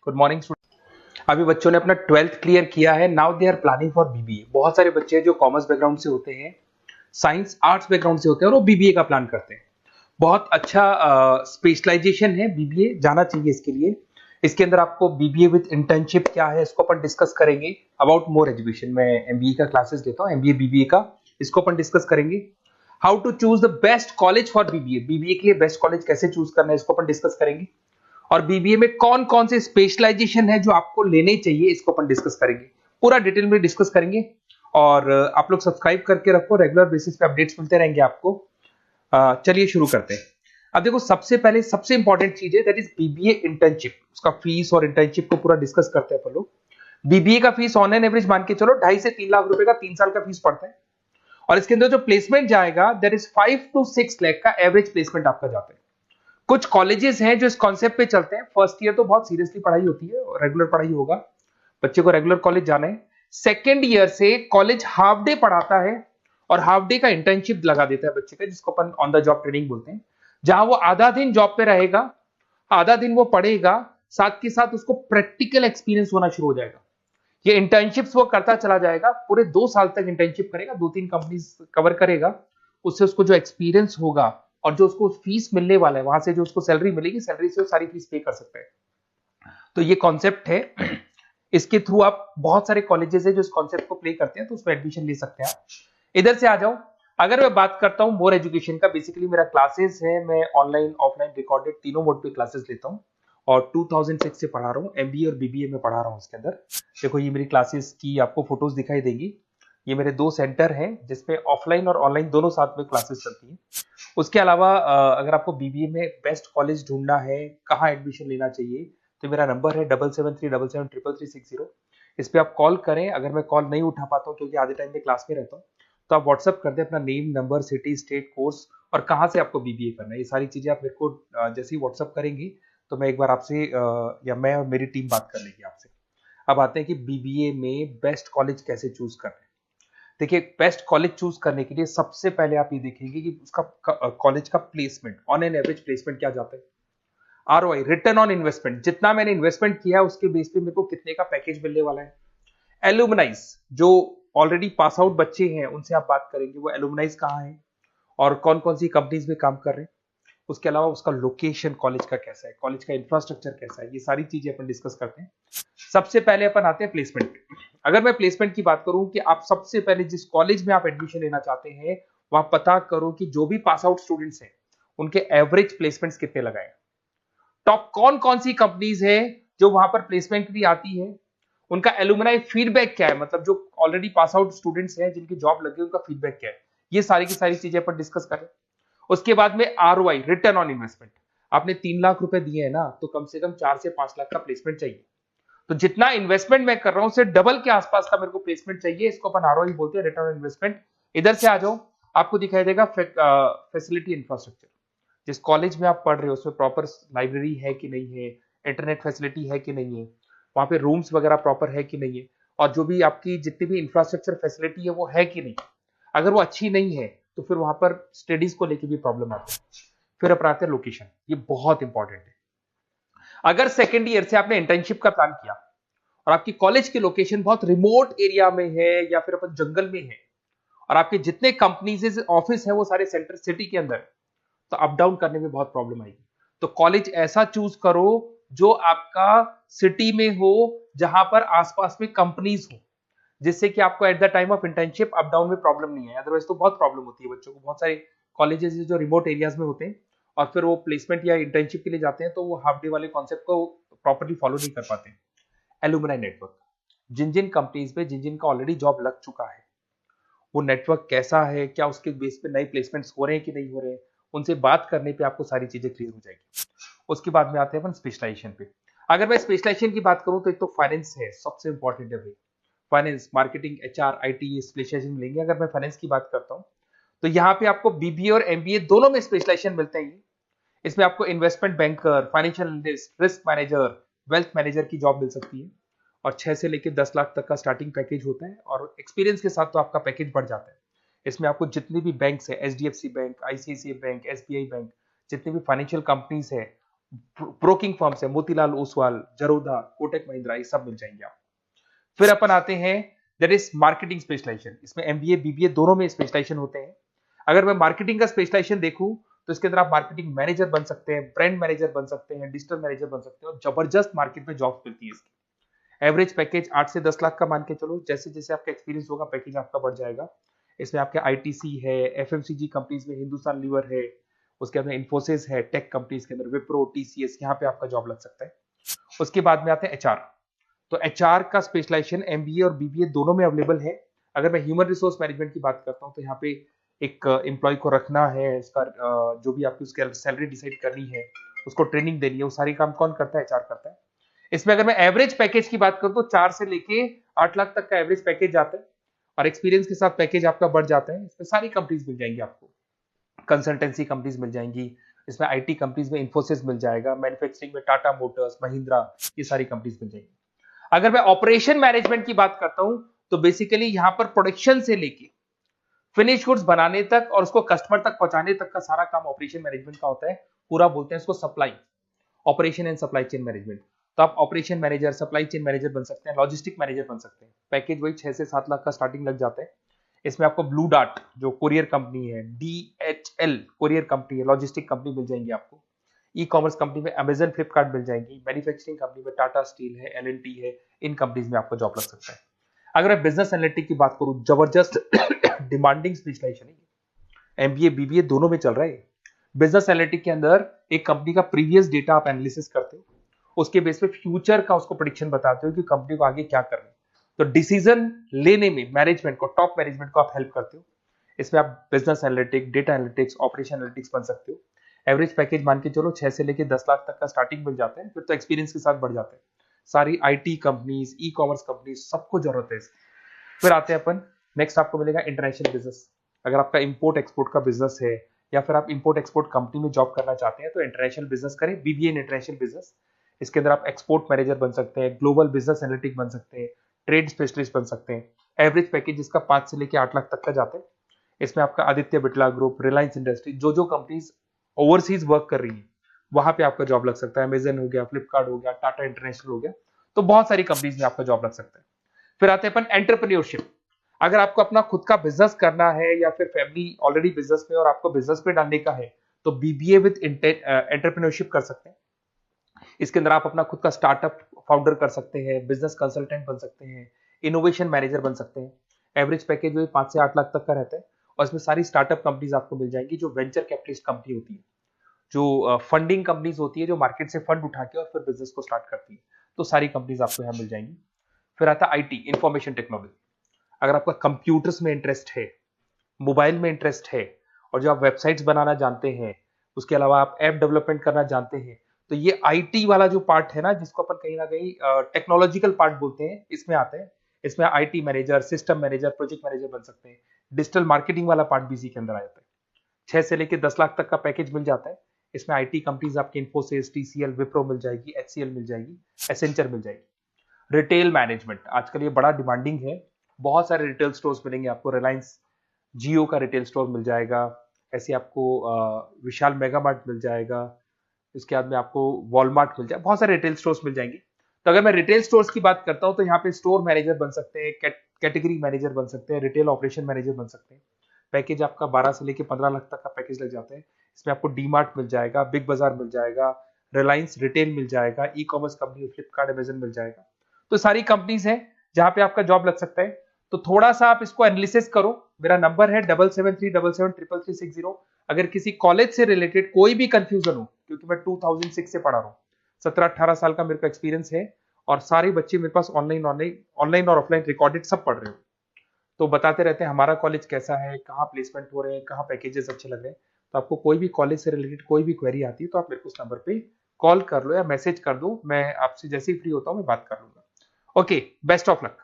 Good morning student. अभी बच्चों ने अपना 12th क्लियर किया है। Now they are planning for BBA. बहुत सारे बच्चे हैं जो कॉमर्स बैकग्राउंड से होते हैं, साइंस आर्ट्स बैकग्राउंड से होते हैं और वो बीबीए का प्लान करते हैं। बहुत अच्छा स्पेशलाइजेशन है बीबीए, जाना चाहिए इसके लिए। इसके अंदर आपको बीबीए विद इंटर्नशिप क्या है इसको अपन डिस्कस करेंगे। अबाउट मोर एजुकेशन, मैं एमबीए का क्लासेस लेता हूँ, एमबीए बीबीए का, इसको अपन डिस्कस करेंगे। How to choose the best college for BBA, BBA के लिए बेस्ट कॉलेज कैसे चूज करना है इसको अपन डिस्कस करेंगे। और बीबीए में कौन कौन से स्पेशलाइजेशन है जो आपको लेने चाहिए इसको अपन डिस्कस करेंगे, पूरा डिटेल में डिस्कस करेंगे। और आप लोग सब्सक्राइब करके रखो, रेगुलर बेसिस पे अपडेट्स मिलते रहेंगे आपको। चलिए शुरू करते हैं। अब देखो, सबसे पहले सबसे इंपॉर्टेंट चीज है दैट इज बीबीए इंटर्नशिप। उसका फीस और इंटर्नशिप को पूरा डिस्कस करते हैं अपन लोग। बीबीए का फीस ऑन एन एवरेज मान के चलो 2.5 से 3 लाख रुपए का 3 साल का फीस पड़ता है। और इसके अंदर जो प्लेसमेंट जाएगा दैट इज 5 to 6 लाख का एवरेज प्लेसमेंट आपका जाता है। कुछ कॉलेजेस हैं जो इस कॉन्सेप्ट पे चलते हैं। फर्स्ट ईयर तो बहुत सीरियसली पढ़ाई होती है, रेगुलर पढ़ाई होगा, बच्चे को रेगुलर कॉलेज जाना है। सेकेंड ईयर से कॉलेज हाफ डे पढ़ाता है और हाफ डे का इंटर्नशिप लगा देता है बच्चे का, जिसको अपन ऑन द जॉब ट्रेनिंग बोलते हैं, जहां वो आधा दिन जॉब पे रहेगा, आधा दिन वो पढ़ेगा, साथ के साथ उसको प्रैक्टिकल एक्सपीरियंस होना शुरू हो जाएगा। ये इंटर्नशिप्स वो करता चला जाएगा, पूरे 2 साल तक इंटर्नशिप करेगा, 2-3 कंपनीज कवर करेगा। उससे उसको जो एक्सपीरियंस होगा और जो उसको फीस मिलने वाला है, वहां से जो उसको सैलरी मिलेगी, सैलरी से वो सारी फीस पे कर सकता है। तो ये कॉन्सेप्ट है। इसके थ्रू आप, बहुत सारे कॉलेजेस है जो इस कॉन्सेप्ट को प्ले करते हैं, तो उसमें एडमिशन ले सकते हैं आप। इधर से आ जाओ। अगर मैं बात करता हूं मोर एजुकेशन का, बेसिकली मेरा क्लासेस है, मैं ऑनलाइन ऑफलाइन रिकॉर्डेड तीनों मोड पे क्लासेस लेता हूं और 2006 से पढ़ा रहा हूं। एमबीए और बीबीए में पढ़ा रहा हूं। इसके अंदर देखो, ये मेरी क्लासेस की आपको फोटोज दिखाई देंगी। ये मेरे 2 सेंटर हैं जिसपे ऑफलाइन और ऑनलाइन दोनों साथ में क्लासेस चलती हैं। उसके अलावा अगर आपको बीबीए में बेस्ट कॉलेज ढूंढना है, कहाँ एडमिशन लेना चाहिए, तो मेरा नंबर है 7737733360। इस पे आप कॉल करें। अगर मैं कॉल नहीं उठा पाता हूँ क्योंकि आधे टाइम में क्लास में रहता हूँ, तो आप व्हाट्सअप कर दें अपना name, number, city, state, course और कहाँ से आपको बीबीए करना है। ये सारी चीजें आप मेरे को जैसे ही व्हाट्सअप करेंगे तो मैं एक बार आपसे या मैं और मेरी टीम बात कर लेगी आपसे। अब आते हैं कि बीबीए में बेस्ट कॉलेज कैसे चूज करना है। देखिए, बेस्ट कॉलेज चूज करने के लिए सबसे पहले आप ये देखेंगे कि उसका कॉलेज का placement, on an average placement क्या जाता है। आरओआई, रिटर्न ऑन इन्वेस्टमेंट, जितना मैंने इन्वेस्टमेंट किया उसके बेस पे मेरे को कितने का पैकेज मिलने वाला है। एलुमनाइज, जो ऑलरेडी पास आउट बच्चे हैं उनसे आप बात करेंगे, वो एलुमनाइज कहाँ है और कौन कौन सी कंपनीज में काम कर रहे हैं। उसके अलावा उसका लोकेशन कॉलेज का कैसा है, कॉलेज का इंफ्रास्ट्रक्चर कैसा है, ये सारी चीजें अपन डिस्कस करते हैं। सबसे पहले अपन आते हैं प्लेसमेंट पे। अगर मैं प्लेसमेंट की बात करूं कि आप सबसे पहले जिस कॉलेज में आप एडमिशन लेना चाहते हैं, वहां पता करो कि जो भी पास आउट स्टूडेंट्स हैं उनके एवरेज प्लेसमेंट्स कितने लगाए। टॉप कौन कौन सी कंपनीज है जो वहां पर प्लेसमेंट भी आती है, उनका एलुमनाई फीडबैक क्या है, मतलब जो ऑलरेडी पास आउट स्टूडेंट्स हैं जिनकी जॉब लगी उनका फीडबैक क्या है। ये सारी की सारी चीजें अपन डिस्कस करें। उसके बाद में आरओआई, रिटर्न ऑन इन्वेस्टमेंट। आपने 3 लाख रुपए दिए हैं ना, तो कम से कम 4 से 5 लाख का प्लेसमेंट चाहिए। तो जितना इन्वेस्टमेंट मैं कर रहा हूं उससे डबल के आसपास का मेरे को प्लेसमेंट चाहिए। इसको अपन आरओआई बोलते हैं, रिटर्न ऑन इन्वेस्टमेंट। इधर से आ जाओ, आपको दिखाई देगा फैसिलिटी इंफ्रास्ट्रक्चर। जिस कॉलेज में आप पढ़ रहे हो उसमें प्रॉपर लाइब्रेरी है कि नहीं है, इंटरनेट फैसिलिटी है कि नहीं है, वहां पे रूम्स वगैरह प्रॉपर है कि नहीं है, और जो भी आपकी जितनी भी इंफ्रास्ट्रक्चर फैसिलिटी है वो है कि नहीं। अगर वो अच्छी नहीं है तो फिर वहां पर स्टडीज को लेके भी प्रॉब्लम आती है। फिर अपनाते हैं लोकेशन, ये बहुत इंपॉर्टेंट है। अगर सेकेंड ईयर से आपने इंटर्नशिप का प्लान किया और आपकी कॉलेज की लोकेशन बहुत रिमोट एरिया में है या फिर अपन जंगल में है और आपके जितने कंपनीज ऑफिस है वो सारे सेंटर सिटी के अंदर, तो अप डाउन करने में बहुत प्रॉब्लम आएगी। तो कॉलेज ऐसा चूज करो जो आपका सिटी में हो, जहां पर आसपास में कंपनीज हो, जिससे कि आपको at the time of internship up down में प्रॉब्लम नहीं है। अदरवाइज तो बहुत प्रॉब्लम होती है बच्चों को। बहुत सारे कॉलेजेस जो रिमोट एरियाज में होते हैं और फिर वो प्लेसमेंट या इंटर्नशिप के लिए जाते हैं तो वो हाफ डे वाले कॉन्सेप्ट को प्रॉपर्ली फॉलो नहीं कर पाते। एलुमनाई नेटवर्क, जिन जिन कंपनीज में जिन जिन का ऑलरेडी जॉब लग चुका है, वो नेटवर्क कैसा है, क्या उसके बेस पे नए प्लेसमेंट्स हो रहे हैं कि नहीं हो रहे हैं, उनसे बात करने पे आपको सारी चीजें क्लियर हो जाएगी। उसके बाद में आते हैं अपन स्पेशलाइजेशन पे। अगर मैं स्पेशलाइजेशन की बात करूं तो एक तो फाइनेंस है, सबसे इंपॉर्टेंट है भाई। Finance, marketing, HR, IT specialization मिलेंगे। अगर मैं फाइनेंस की बात करता हूं तो यहाँ पे आपको बीबीए और एमबीए दोनों में स्पेशलाइजेशन मिलते हैं। इसमें आपको investment banker, financial analyst, risk manager, wealth manager की जॉब मिल सकती है और 6 से लेकर 10 लाख तक का स्टार्टिंग पैकेज होता है और एक्सपीरियंस के साथ तो आपका पैकेज बढ़ जाता है। इसमें आपको जितनी भी बैंक्स है, HDFC bank, ICICI bank, SBI bank, जितनी भी फाइनेंशियल कंपनीज है, ब्रोकिंग फर्म्स है, मोतीलाल ओसवाल, जरोधा, कोटक महिंद्रा, ये सब मिल जाएंगे आप। फिर अपन आते हैं दैट इज मार्केटिंग स्पेशलाइजेशन। इसमें एमबीए बीबीए दोनों में स्पेशलाइजेशन होते हैं। अगर मैं मार्केटिंग का स्पेशलाइजेशन देखूं तो इसके अंदर आप मार्केटिंग मैनेजर बन सकते हैं, ब्रांड मैनेजर बन सकते हैं, डिजिटल मैनेजर बन सकते हैं, और जबरदस्त मार्केट में जॉब मिलती है इसकी। एवरेज पैकेज 8 से 10 लाख का मान के चलो। जैसे जैसे आपका एक्सपीरियंस होगा पैकेज आपका बढ़ जाएगा। इसमें आपके आईटीसी है, एफएमसीजी कंपनीज में हिंदुस्तान लीवर है, उसके अंदर इन्फोसिस है, टेक कंपनीज के अंदर विप्रो, टीसीएस, यहाँ पे आपका जॉब लग सकता है। उसके बाद में आते हैं एचआर। तो एचआर का स्पेशलाइजेशन एमबीए और बीबीए दोनों में अवेलेबल है। अगर मैं ह्यूमन रिसोर्स मैनेजमेंट की बात करता हूँ तो यहाँ पे एक एम्प्लॉय को रखना है, इसका जो भी आपकी उसकी सैलरी डिसाइड करनी है, उसको ट्रेनिंग देनी है, वो सारी काम कौन करता है? एचआर करता है। इसमें अगर मैं एवरेज पैकेज की बात करूं तो 4 से लेके 8 लाख तक का एवरेज पैकेज जाता है, और एक्सपीरियंस के साथ पैकेज आपका बढ़ जाता है। इसमें सारी कंपनीज मिल जाएंगी आपको, कंसल्टेंसी कंपनीज मिल जाएंगी, इसमें आईटी कंपनीज में इन्फोसिस मिल जाएगा, मैन्युफैक्चरिंग में टाटा मोटर्स, महिंद्रा, ये सारी कंपनीज मिल जाएंगी। अगर मैं ऑपरेशन मैनेजमेंट की बात करता हूं तो बेसिकली यहां पर प्रोडक्शन से लेके फिनिश गुड्स बनाने तक और उसको कस्टमर तक पहुंचाने तक का सारा काम ऑपरेशन मैनेजमेंट का होता है। पूरा बोलते हैं इसको supply, operation and supply chain management. तो आप operation manager, supply chain manager बन सकते हैं, लॉजिस्टिक मैनेजर बन सकते हैं। पैकेज वही 6 से 7 लाख का स्टार्टिंग लग जाता है। इसमें आपको ब्लू डार्ट जो कोरियर कंपनी है, डीएचएल कोरियर कंपनी है, लॉजिस्टिक कंपनी मिल जाएंगी आपको। ई कॉमर्स कंपनी में अमेजन, फ्लिपकार्ट मिल जाएंगी। मैन्युफैक्चरिंग कंपनी में टाटा स्टील है, एलएनटी है, इन कंपनीज में आपको जॉब लग सकता है। अगर मैं बिजनेस एनालिटिक की बात करूं, जबरदस्त डिमांडिंग स्पेशलाइजेशन है, एमबीए बीबीए दोनों में चल रहा है। बिजनेस एनालिटिक के अंदर एक कंपनी का प्रीवियस डेटा आप एनालिसिस करते हो, उसके बेस पे फ्यूचर का उसको प्रेडिक्शन बताते हो कि कंपनी को आगे क्या करना है। तो डिसीजन लेने में मैनेजमेंट को, टॉप मैनेजमेंट को आप हेल्प करते हो। इसमें आप business analytic, data analytics, operation analytics बन सकते हो। एवरेज पैकेज मान के चलो 6 से लेके 10 लाख तक का स्टार्टिंग मिल जाता है, फिर तो एक्सपीरियंस के साथ बढ़ जाता है। सारी IT companies, e commerce companies, सबको जरूरत है इसकी। फिर आते हैं अपन, नेक्स्ट आपको मिलेगा इंटरनेशनल बिजनेस। अगर आपका इंपोर्ट एक्सपोर्ट का बिजनेस है या फिर आप इंपोर्ट एक्सपोर्ट कंपनी में जॉब करना चाहते हैं तो इंटरनेशनल बिजनेस करें, बीबीए इन इंटरनेशनल बिजनेस। इसके अंदर आप एक्सपोर्ट मैनेजर बन सकते हैं, ग्लोबल बिजनेस एनालिटिक बन सकते हैं, ट्रेड स्पेशलिस्ट बन सकते हैं। एवरेज पैकेज इसका 5 से लेके 8 लाख तक का जाता है। इसमें आपका आदित्य बिरला ग्रुप, रिलायंस इंडस्ट्री, जो कंपनीज ओवरसीज वर्क कर रही है वहां पे आपका जॉब लग सकता है। अमेजन हो गया, फ्लिपकार्ट हो गया, टाटा इंटरनेशनल हो गया, तो बहुत सारी कंपनीज में आपका जॉब लग सकता है। फिर आते हैं अपन एंटरप्रेन्योरशिप। अगर आपको अपना खुद का बिजनेस करना है या फिर फैमिली ऑलरेडी बिजनेस में और आपको बिजनेस पे डालने का है तो बीबीए विद एंटरप्रेन्योरशिप कर सकते हैं। इसके अंदर आप अपना खुद का स्टार्टअप फाउंडर कर सकते हैं, बिजनेस कंसल्टेंट बन सकते हैं, इनोवेशन मैनेजर बन सकते हैं। एवरेज पैकेज वही 5 से 8 लाख तक का रहता है, और इसमें सारी स्टार्टअप कंपनीज आपको मिल जाएंगी जो वेंचर कैपिटलिस्ट कंपनी होती है, जो फंडिंग कंपनीज होती है, जो मार्केट से फंड उठा के और फिर बिजनेस को स्टार्ट करती है। तो सारी कंपनीज आपको यहाँ मिल जाएंगी। फिर आता है आईटी, इंफॉर्मेशन टेक्नोलॉजी। अगर आपका कंप्यूटर्स में इंटरेस्ट है, मोबाइल में इंटरेस्ट है, और जो आप वेबसाइट्स बनाना जानते हैं, उसके अलावा आप ऐप डेवलपमेंट करना जानते हैं, तो ये आईटी वाला जो पार्ट है ना, जिसको अपन कहीं ना कहीं टेक्नोलॉजिकल पार्ट बोलते हैं, इसमें आते हैं। इसमें IT manager, system manager, project manager बन सकते हैं। डिजिटल मार्केटिंग वाला पार्ट भी इसी के अंदर आ जाता है। 6 से लेकर 10 लाख तक का पैकेज मिल जाता है। इसमें आईटी कंपनीज आपकी इन्फोसिस, टीसीएल, विप्रो मिल जाएगी, एचसीएल मिल जाएगी, एसेंचर मिल जाएगी। रिटेल मैनेजमेंट आजकल ये बड़ा डिमांडिंग है। बहुत सारे रिटेल स्टोर्स मिलेंगे आपको। रिलायंस जियो का रिटेल स्टोर मिल जाएगा, ऐसे आपको विशाल मेगा मार्ट मिल जाएगा, इसके बाद में आपको वॉलमार्ट मिल जाएगा, बहुत सारे रिटेल स्टोर्स मिल जाएंगे। तो अगर मैं रिटेल स्टोर्स की बात करता हूं तो यहाँ पे स्टोर मैनेजर बन सकते हैं, कैटेगरी मैनेजर बन सकते हैं, रिटेल ऑपरेशन मैनेजर बन सकते हैं। पैकेज आपका 12 से लेके 15 लाख तक का पैकेज लग जाता है। इसमें आपको डी मार्ट मिल जाएगा, बिग बाजार मिल जाएगा, रिलायंस रिटेल मिल जाएगा, e commerce company Flipkart, Amazon मिल जाएगा। तो सारी कंपनीज है जहां पे आपका जॉब लग सकता है। तो थोड़ा सा आप इसको एनालिसिस करो। मेरा नंबर है 7737733360। अगर किसी कॉलेज से रिलेटेड कोई भी कंफ्यूजन हो, क्योंकि मैं 2006 से पढ़ा रहा हूँ, 17-18 साल का मेरे को एक्सपीरियंस है, और सारे बच्चे मेरे पास ऑनलाइन और ऑफलाइन रिकॉर्डेड सब पढ़ रहे हो, तो बताते रहते हैं हमारा कॉलेज कैसा है, कहाँ प्लेसमेंट हो रहे हैं, कहाँ पैकेजेस अच्छे लग रहे हैं। तो आपको कोई भी कॉलेज से रिलेटेड कोई भी क्वेरी आती है तो आप मेरे को उस नंबर पे कॉल कर लो या मैसेज कर दो, मैं आपसे जैसे ही फ्री होता हूँ मैं बात कर लूंगा। Okay, best of luck.